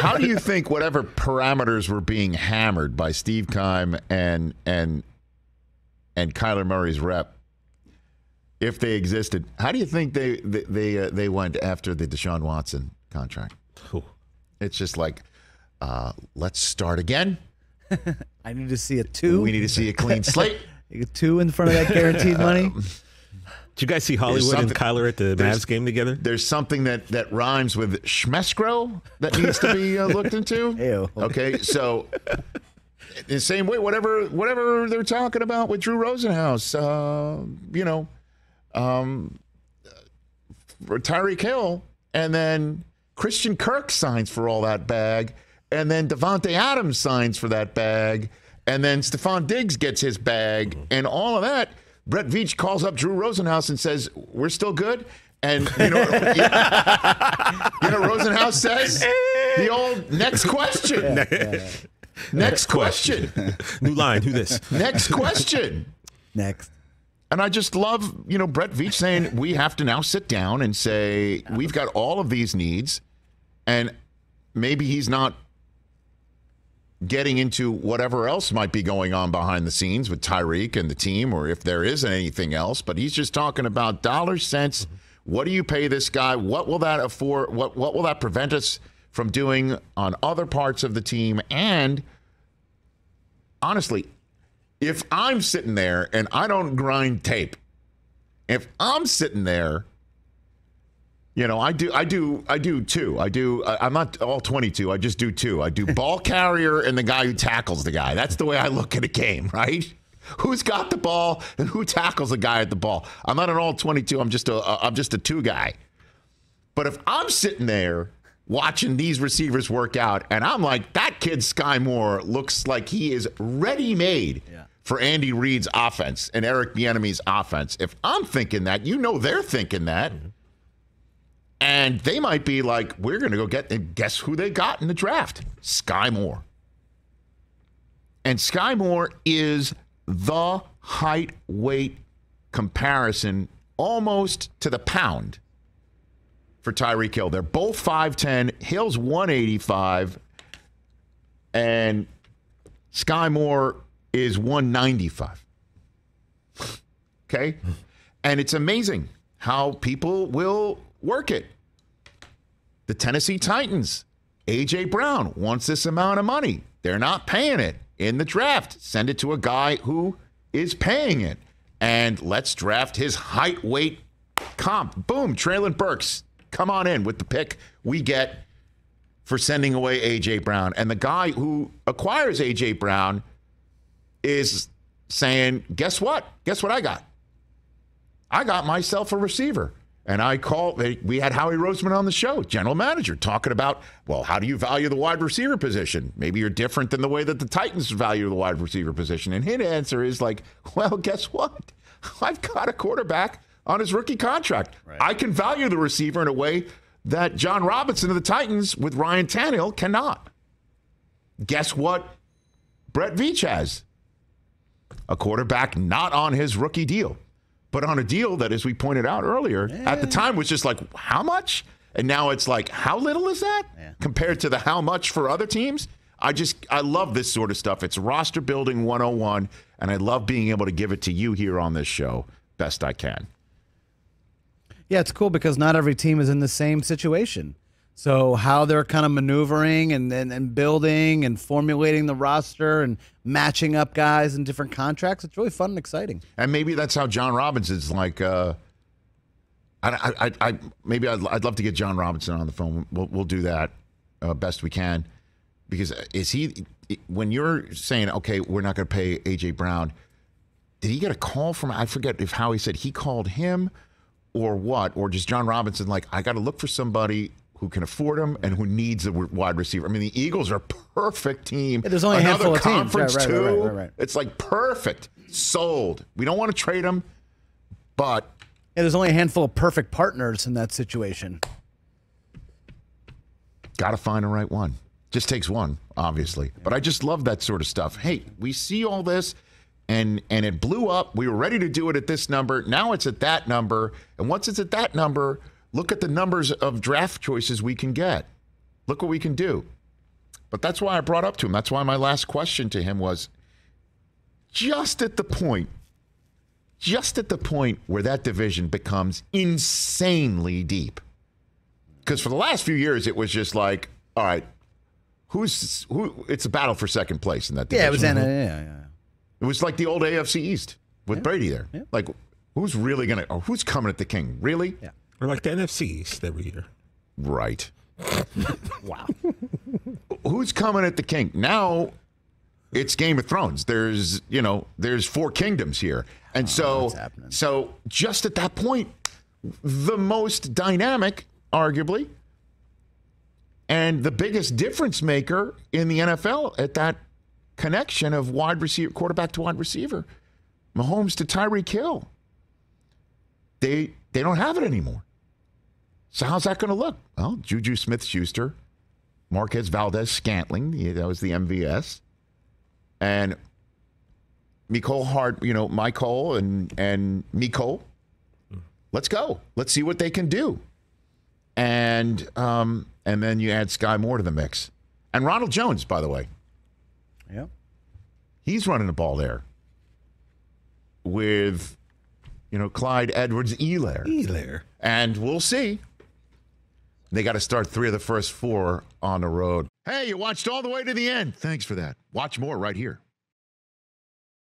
how do you think whatever parameters were being hammered by Steve Keim and Kyler Murray's rep, if they existed, how do you think they went after the Deshaun Watson contract? Ooh. It's just like, let's start again. I need to see a 2. We need to see a clean slate. A 2 in front of that guaranteed money. Did you guys see Hollywood and Kyler at the Mavs game together? There's something that rhymes with schmescro that needs to be looked into. Ew. Okay, so in the same way, whatever they're talking about with Drew Rosenhaus, Tyreek Hill, and then Christian Kirk signs for all that bag, and then Devontae Adams signs for that bag, and then Stephon Diggs gets his bag, and all of that. Brett Veach calls up Drew Rosenhaus and says, "We're still good." And Rosenhaus says, "The old next question." Next question. New line. Who this? Next question. Next. And I just love, Brett Veach saying we have to now sit down and say we've got all of these needs, and maybe he's not getting into whatever else might be going on behind the scenes with Tyreek and the team, or if there isn't anything else, but he's just talking about dollars, cents. What do you pay this guy? What will that afford? What will that prevent us from doing on other parts of the team? And honestly, if I'm sitting there and I don't grind tape, if I'm sitting there, I do two. I'm not all 22. I just do 2. I do ball carrier and the guy who tackles the guy. That's the way I look at a game, right? Who's got the ball and who tackles the guy at the ball? I'm not an all 22. I'm just a 2 guy. But if I'm sitting there watching these receivers work out, and I'm like, that kid Sky Moore looks like he is ready-made for Andy Reid's offense and Eric Bieniemy's offense. If I'm thinking that, they're thinking that. And they might be like, we're going to go get, and guess who they got in the draft? Sky Moore. And Sky Moore is the height weight comparison almost to the pound for Tyreek Hill. They're both 5'10". Hill's 185. And Sky Moore is 195. Okay? And it's amazing how people will work it. The Tennessee Titans, A.J. Brown wants this amount of money. They're not paying it in the draft. Send it to a guy who is paying it. And let's draft his height, weight comp. Boom, Traylon Burks, come on in with the pick we get for sending away A.J. Brown. And the guy who acquires A.J. Brown is saying, guess what? Guess what I got? I got myself a receiver. And we had Howie Roseman on the show, general manager, talking about, well, how do you value the wide receiver position? Maybe you're different than the way that the Titans value the wide receiver position. And his answer is like, well, guess what? I've got a quarterback on his rookie contract. Right. I can value the receiver in a way that John Robinson of the Titans with Ryan Tannehill cannot. Guess what Brett Veach has? A quarterback not on his rookie deal, but on a deal that, as we pointed out earlier, at the time was just like, how much? And now it's like, how little is that compared to the how much for other teams? I love this sort of stuff. It's roster building 101, and I love being able to give it to you here on this show best I can. Yeah, it's cool because not every team is in the same situation. So how they're kind of maneuvering and building and formulating the roster and matching up guys in different contracts, it's really fun and exciting. And maybe that's how John Robinson's like. I'd love to get John Robinson on the phone. We'll do that best we can, because when you're saying, okay, we're not going to pay A.J. Brown, did he get a call from? I forget if Howie said he called him or what, or just John Robinson like, I got to look for somebody who can afford him and who needs a wide receiver. I mean, the Eagles are a perfect team. Yeah, there's only a handful of teams. Right. It's like perfect. Sold. We don't want to trade him, but there's only a handful of perfect partners in that situation. Got to find the right one. Just takes one, obviously. But I just love that sort of stuff. Hey, we see all this, and it blew up. We were ready to do it at this number. Now it's at that number. And once it's at that number, look at the numbers of draft choices we can get. Look what we can do. But that's why I brought up to him. That's why my last question to him was just at the point where that division becomes insanely deep. Because for the last few years, it was just like, all right, who? It's a battle for second place in that division. Yeah, it was yeah. It was like the old AFC East with Brady there. Yeah. Like, who's really going to, or who's coming at the king? Really? Yeah. Or like the NFC East every year. Right. Wow. Who's coming at the king? Now it's Game of Thrones. There's 4 kingdoms here. And so just at that point, the most dynamic, arguably, and the biggest difference maker in the NFL at that connection of wide receiver, quarterback to wide receiver, Mahomes to Tyreek Hill. They don't have it anymore. So how's that going to look? Well, Juju Smith-Schuster, Marquez Valdez-Scantling, that was the MVS, and Michael and Miko. Let's go. Let's see what they can do. And then you add Sky Moore to the mix. And Ronald Jones, by the way. Yeah. He's running the ball there with, Clyde Edwards-Helaire. And we'll see. They got to start 3 of the first 4 on the road. Hey, you watched all the way to the end. Thanks for that. Watch more right here.